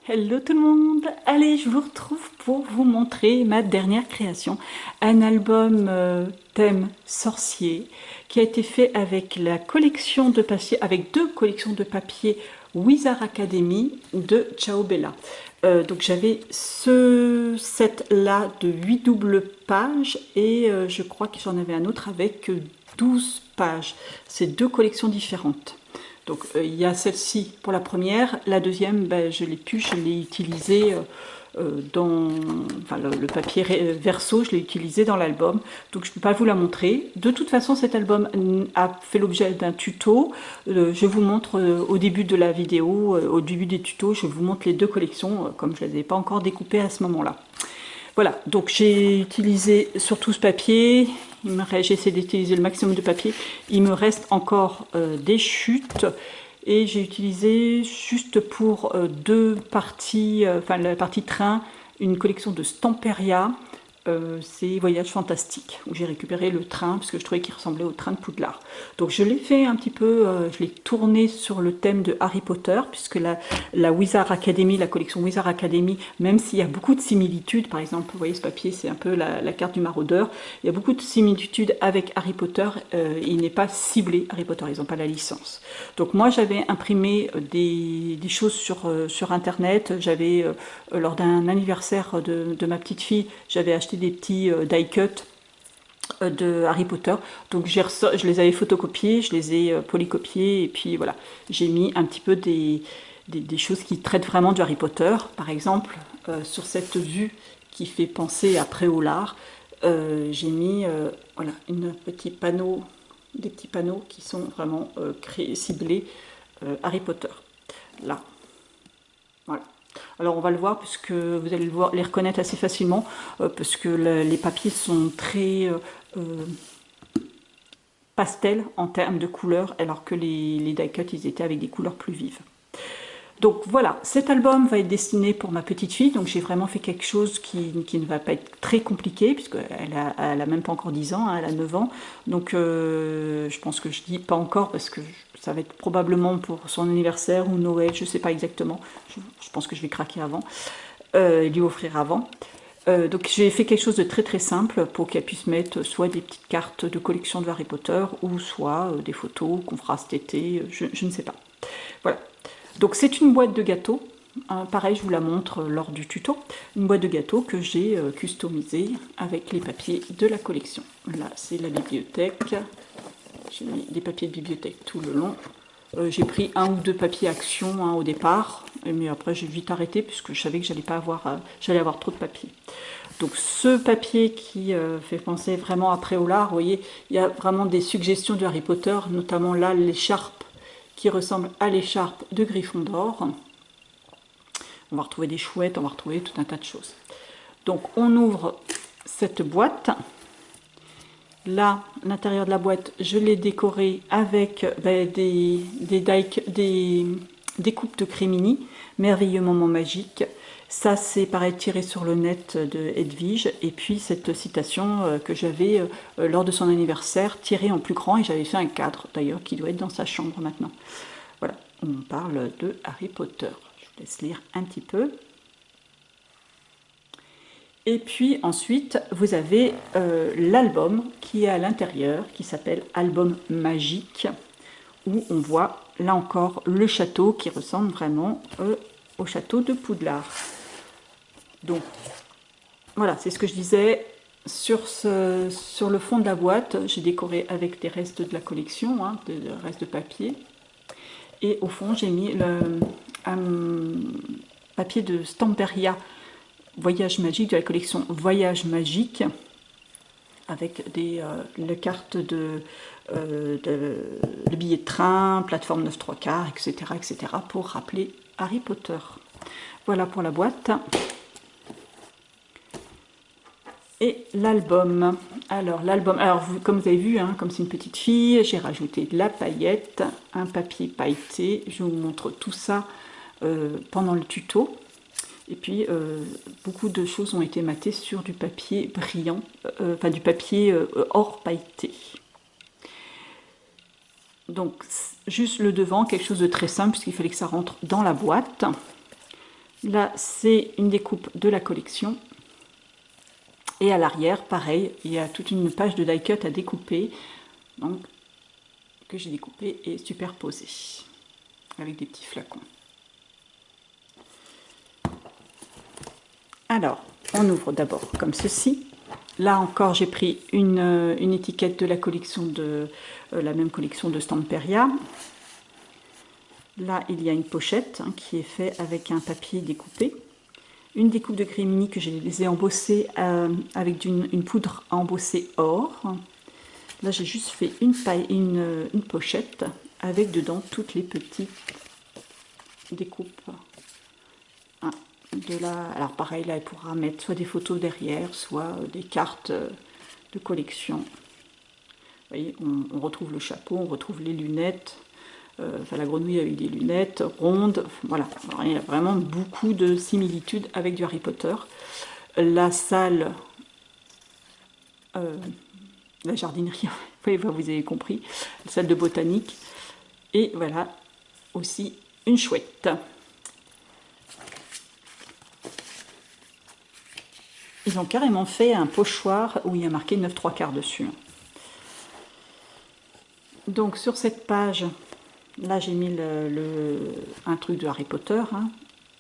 Hello tout le monde! Allez, je vous retrouve pour vous montrer ma dernière création, un album thème sorcier qui a été fait avec la collection de papier, avec deux collections de papier Wizard Academy de Ciao Bella. Donc j'avais ce set là de 8 doubles pages et je crois que j'en avais un autre avec 12 pages. C'est deux collections différentes. Donc il y a celle-ci pour la première, la deuxième ben, je l'ai pu, je l'ai utilisé dans enfin, le papier verso, je l'ai utilisé dans l'album, donc je ne peux pas vous la montrer. De toute façon cet album a fait l'objet d'un tuto, je vous montre au début de la vidéo, au début des tutos, je vous montre les deux collections, comme je ne les ai pas encore découpées à ce moment-là. Voilà, donc j'ai utilisé surtout ce papier, j'ai essayé d'utiliser le maximum de papier, il me reste encore des chutes et j'ai utilisé juste pour deux parties, enfin la partie train, une collection de Stamperia, c'est Voyage Fantastique, où j'ai récupéré le train, parce que je trouvais qu'il ressemblait au train de Poudlard. Donc je l'ai fait un petit peu, je l'ai tourné sur le thème de Harry Potter, puisque la Wizard Academy, la collection Wizard Academy, même s'il y a beaucoup de similitudes, par exemple, vous voyez ce papier, c'est un peu la carte du maraudeur, il y a beaucoup de similitudes avec Harry Potter, il n'est pas ciblé Harry Potter, ils n'ont pas la licence. Donc moi j'avais imprimé des choses sur internet, j'avais, lors d'un anniversaire de ma petite fille, j'avais acheté des petits die cut de Harry Potter, donc je les avais photocopiés, je les ai polycopiés et puis voilà, j'ai mis un petit peu des choses qui traitent vraiment du Harry Potter, par exemple sur cette vue qui fait penser à Préolard, j'ai mis voilà, des petits panneaux qui sont vraiment ciblés Harry Potter, là, voilà. Alors on va le voir puisque vous allez les reconnaître assez facilement parce que les papiers sont très pastel en termes de couleurs alors que les die cut ils étaient avec des couleurs plus vives. Donc voilà, cet album va être destiné pour ma petite fille, donc j'ai vraiment fait quelque chose qui ne va pas être très compliqué, puisqu'elle a même pas encore 10 ans, hein, elle a 9 ans, donc je pense que je dis pas encore parce que ça va être probablement pour son anniversaire ou Noël, je sais pas exactement, je pense que je vais craquer avant, lui offrir avant. Donc j'ai fait quelque chose de très très simple pour qu'elle puisse mettre soit des petites cartes de collection de Harry Potter ou soit des photos qu'on fera cet été, je ne sais pas. Voilà. Donc c'est une boîte de gâteaux, pareil je vous la montre lors du tuto, une boîte de gâteaux que j'ai customisée avec les papiers de la collection. Là c'est la bibliothèque, j'ai mis des papiers de bibliothèque tout le long. J'ai pris un ou deux papiers action au départ, mais après j'ai vite arrêté puisque je savais que j'allais avoir trop de papier. Donc ce papier qui fait penser vraiment à Préolard, vous voyez, il y a vraiment des suggestions de Harry Potter, notamment là l'écharpe qui ressemble à l'écharpe de Gryffondor. On va retrouver des chouettes, on va retrouver tout un tas de choses. Donc on ouvre cette boîte. Là, l'intérieur de la boîte, je l'ai décoré avec des coupes de Crémini, merveilleux moment magique. Ça, c'est pareil tiré sur le net de Edwige. Et puis cette citation que j'avais lors de son anniversaire, tirée en plus grand, et j'avais fait un cadre d'ailleurs qui doit être dans sa chambre maintenant. Voilà, on parle de Harry Potter. Je vous laisse lire un petit peu. Et puis ensuite, vous avez l'album qui est à l'intérieur, qui s'appelle Album Magique, où on voit là encore le château qui ressemble vraiment au château de Poudlard. Donc voilà, c'est ce que je disais. Sur le fond de la boîte, j'ai décoré avec des restes de la collection, hein, des restes de papier. Et au fond, j'ai mis un papier de Stamperia Voyage Magique de la collection Voyage Magique avec les cartes de billets de train, plateforme 9 3 quarts, etc., etc. pour rappeler Harry Potter. Voilà pour la boîte. Et l'album. Alors l'album, comme vous avez vu, hein, comme c'est une petite fille, j'ai rajouté de la paillette, un papier pailleté. Je vous montre tout ça pendant le tuto. Et puis, beaucoup de choses ont été matées sur du papier brillant, enfin du papier or pailleté. Donc, juste le devant, quelque chose de très simple, puisqu'il fallait que ça rentre dans la boîte. Là, c'est une découpe de la collection. Et à l'arrière, pareil, il y a toute une page de die cut à découper, donc, que j'ai découpé et superposé avec des petits flacons. Alors, on ouvre d'abord comme ceci. Là encore, j'ai pris une étiquette de la collection de la même collection de Stamperia. Là, il y a une pochette qui est faite avec un papier découpé. Une découpe de Grimini que je les ai embossées avec une poudre à embosser or. Là, j'ai juste fait une pochette avec dedans toutes les petites découpes. Alors pareil, là, elle pourra mettre soit des photos derrière, soit des cartes de collection. Vous voyez, on retrouve le chapeau, on retrouve les lunettes. Enfin, la grenouille avec des lunettes rondes. Voilà, alors, il y a vraiment beaucoup de similitudes avec du Harry Potter. La salle, la jardinerie, vous avez compris, la salle de botanique. Et voilà, aussi une chouette. Ils ont carrément fait un pochoir où il y a marqué 9 3/4 dessus. Donc sur cette page, là j'ai mis un truc de Harry Potter,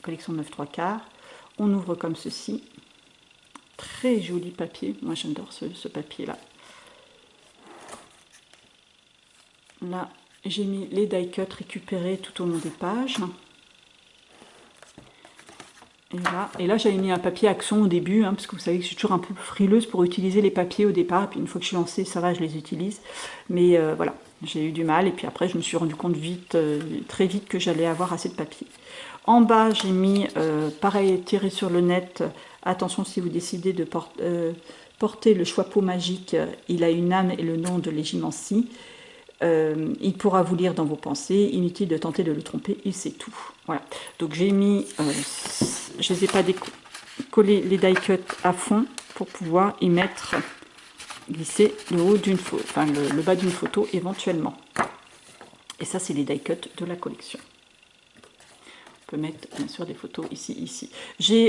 collection 9 3/4. On ouvre comme ceci. Très joli papier, moi j'adore ce papier là. Là j'ai mis les die cuts récupérés tout au long des pages. Et là j'avais mis un papier Axon au début, parce que vous savez que je suis toujours un peu frileuse pour utiliser les papiers au départ, et puis une fois que je suis lancée, ça va, je les utilise. Mais voilà, j'ai eu du mal, et puis après je me suis rendu compte très vite que j'allais avoir assez de papier. En bas, j'ai mis, pareil, tiré sur le net, attention si vous décidez de porter le chapeau magique, il a une âme et le nom de Légimancie. Il pourra vous lire dans vos pensées, inutile de tenter de le tromper, il sait tout. Voilà, donc j'ai mis, je ne les ai pas collé les die cut à fond pour pouvoir y glisser le haut d'une photo, enfin le bas d'une photo éventuellement. Et ça, c'est les die cut de la collection. On peut mettre bien sûr des photos ici.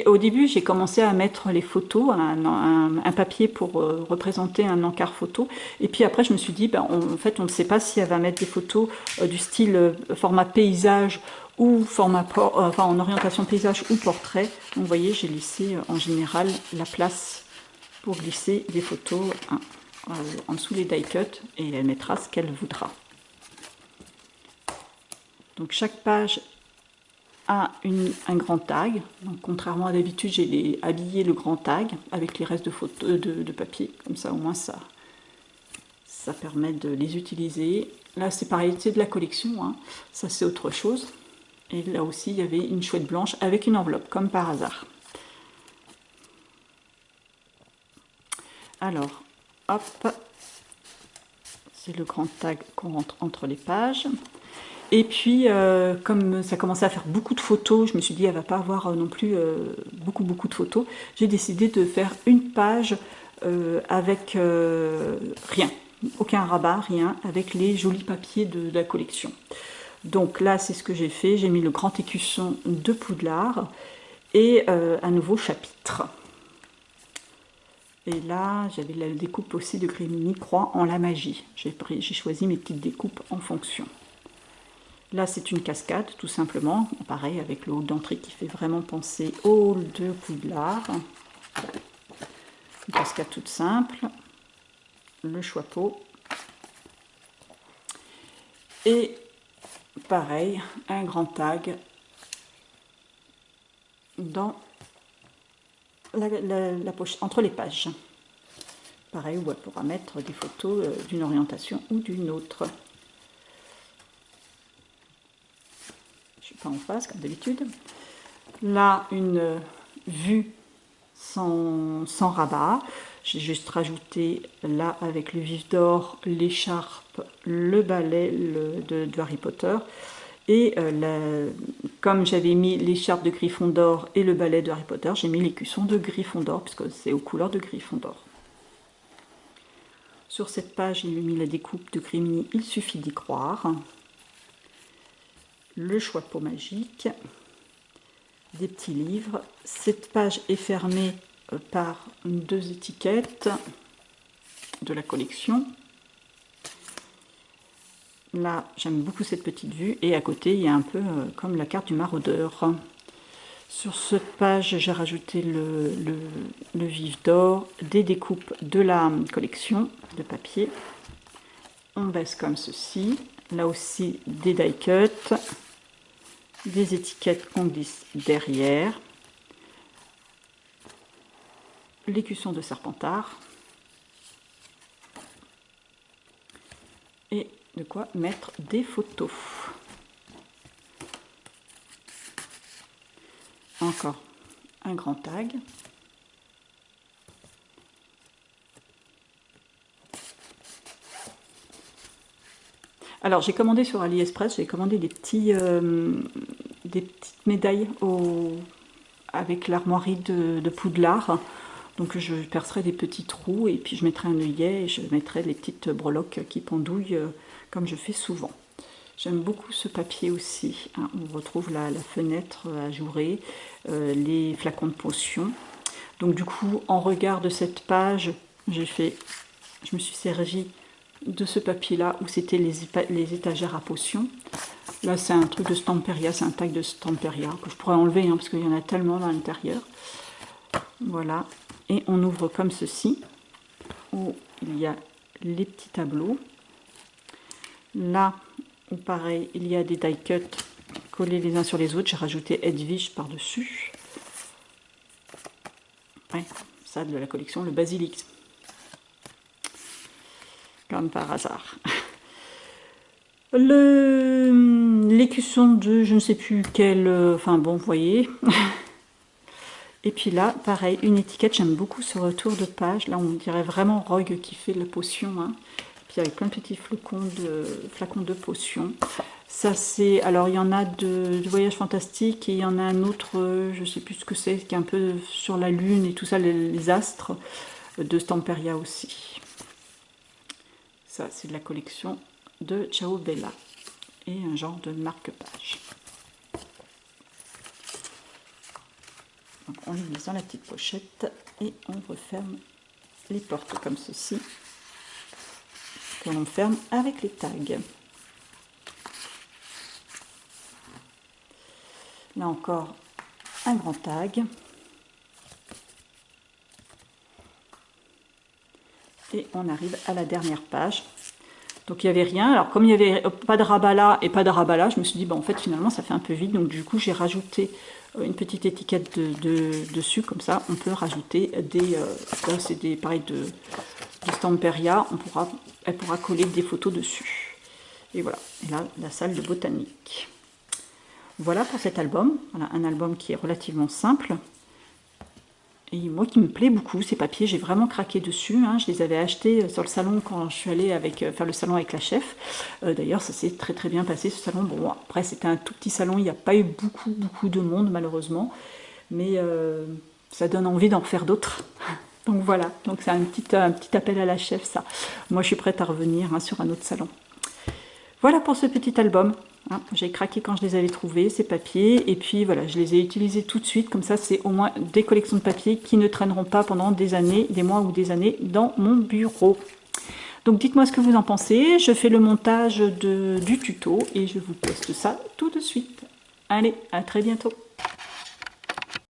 Au début, j'ai commencé à mettre les photos, un papier pour représenter un encart photo. Et puis après, je me suis dit, en fait, on ne sait pas si elle va mettre des photos du style format paysage ou format en orientation paysage ou portrait. Donc, vous voyez, j'ai laissé en général la place pour glisser des photos en dessous les die cut, et elle mettra ce qu'elle voudra. Donc chaque page a un grand tag. Donc, contrairement à d'habitude, j'ai habillé le grand tag avec les restes de papier. Comme ça, au moins, ça permet de les utiliser. Là, c'est pareil, c'est de la collection. Ça, c'est autre chose. Et là aussi, il y avait une chouette blanche avec une enveloppe, comme par hasard. Alors, hop. C'est le grand tag qu'on rentre entre les pages. Et puis, comme ça commençait à faire beaucoup de photos, je me suis dit, elle va pas avoir non plus beaucoup de photos. J'ai décidé de faire une page avec rien, aucun rabat, rien, avec les jolis papiers de la collection. Donc là, c'est ce que j'ai fait. J'ai mis le grand écusson de Poudlard et un nouveau chapitre. Et là, j'avais la découpe aussi de Grimini Croix en la magie. J'ai choisi mes petites découpes en fonction. Là, c'est une cascade, tout simplement. Pareil, avec le hall d'entrée qui fait vraiment penser au hall de Poudlard. Une cascade toute simple. Le chapeau. Et pareil, un grand tag dans la poche, entre les pages. Pareil, où elle pourra mettre des photos d'une orientation ou d'une autre. Je suis pas en face comme d'habitude. Là, une vue sans rabat. J'ai juste rajouté là avec le vif d'or, l'écharpe, le balai de Harry Potter. Et comme j'avais mis l'écharpe de Gryffondor et le balai de Harry Potter, j'ai mis l'écusson de Gryffondor, puisque c'est aux couleurs de Gryffondor. Sur cette page, j'ai mis la découpe de Grimini, il suffit d'y croire. Le chapeau magique. des petits livres. Cette page est fermée par 2 étiquettes de la collection. Là, j'aime beaucoup cette petite vue. Et à côté, il y a un peu comme la carte du maraudeur. Sur cette page, j'ai rajouté le vif d'or, des découpes de la collection de papier. On baisse comme ceci. Là aussi, des die cuts, des étiquettes qu'on glisse derrière, l'écusson de Serpentard et de quoi mettre des photos. Encore un grand tag. Alors j'ai commandé sur AliExpress, j'ai commandé des petites médailles avec l'armoirie de Poudlard. Donc je percerai des petits trous et puis je mettrai un œillet et je mettrai les petites breloques qui pendouillent comme je fais souvent. J'aime beaucoup ce papier aussi, hein. On retrouve la fenêtre ajourée, les flacons de potions. Donc du coup, en regard de cette page, je me suis servi de ce papier-là où c'était les étagères à potions. Là, c'est un truc de Stamperia, c'est un tag de Stamperia que je pourrais enlever hein, parce qu'il y en a tellement dans l'intérieur. Voilà, et on ouvre comme ceci, où il y a les petits tableaux. Là, pareil, il y a des die cuts collés les uns sur les autres. J'ai rajouté Edwige par-dessus. Ouais, ça de la collection, le basilic. Comme par hasard. L'écusson de je ne sais plus quel... enfin bon, vous voyez. Et puis là, pareil, une étiquette. J'aime beaucoup ce retour de page. Là, on dirait vraiment Rogue qui fait la potion. Hein. Puis avec plein de petits flacons de potions. Ça, c'est... Alors, il y en a de Voyage Fantastique et il y en a un autre, je ne sais plus ce que c'est, qui est un peu sur la lune et tout ça, les astres de Stamperia aussi. Ça, c'est de la collection de Ciao Bella et un genre de marque-page. Donc, on les met dans la petite pochette et on referme les portes comme ceci, que l'on ferme avec les tags. Là encore, un grand tag. Et on arrive à la dernière page. Donc il n'y avait rien. Alors comme il n'y avait pas de rabat là et pas de rabat là, je me suis dit, bah, en fait finalement ça fait un peu vide. Donc du coup j'ai rajouté une petite étiquette dessus. Comme ça on peut rajouter des... là c'est des pareil de Stamperia. Elle pourra coller des photos dessus. Et voilà. Et là la salle de botanique. Voilà pour cet album. Voilà, un album qui est relativement simple. Et moi qui me plaît beaucoup, ces papiers, j'ai vraiment craqué dessus. Hein. Je les avais achetés sur le salon quand je suis allée faire le salon avec la chef. D'ailleurs, ça s'est très très bien passé ce salon. Bon, après c'était un tout petit salon, il n'y a pas eu beaucoup de monde malheureusement. Mais ça donne envie d'en faire d'autres. Donc voilà, donc c'est un petit appel à la chef ça. Moi je suis prête à revenir hein, sur un autre salon. Voilà pour ce petit album. Hein, j'ai craqué quand je les avais trouvés, ces papiers, et puis voilà, je les ai utilisés tout de suite, comme ça c'est au moins des collections de papiers qui ne traîneront pas pendant des années, des mois ou des années dans mon bureau. Donc dites-moi ce que vous en pensez, je fais le montage du tuto et je vous poste ça tout de suite. Allez, à très bientôt.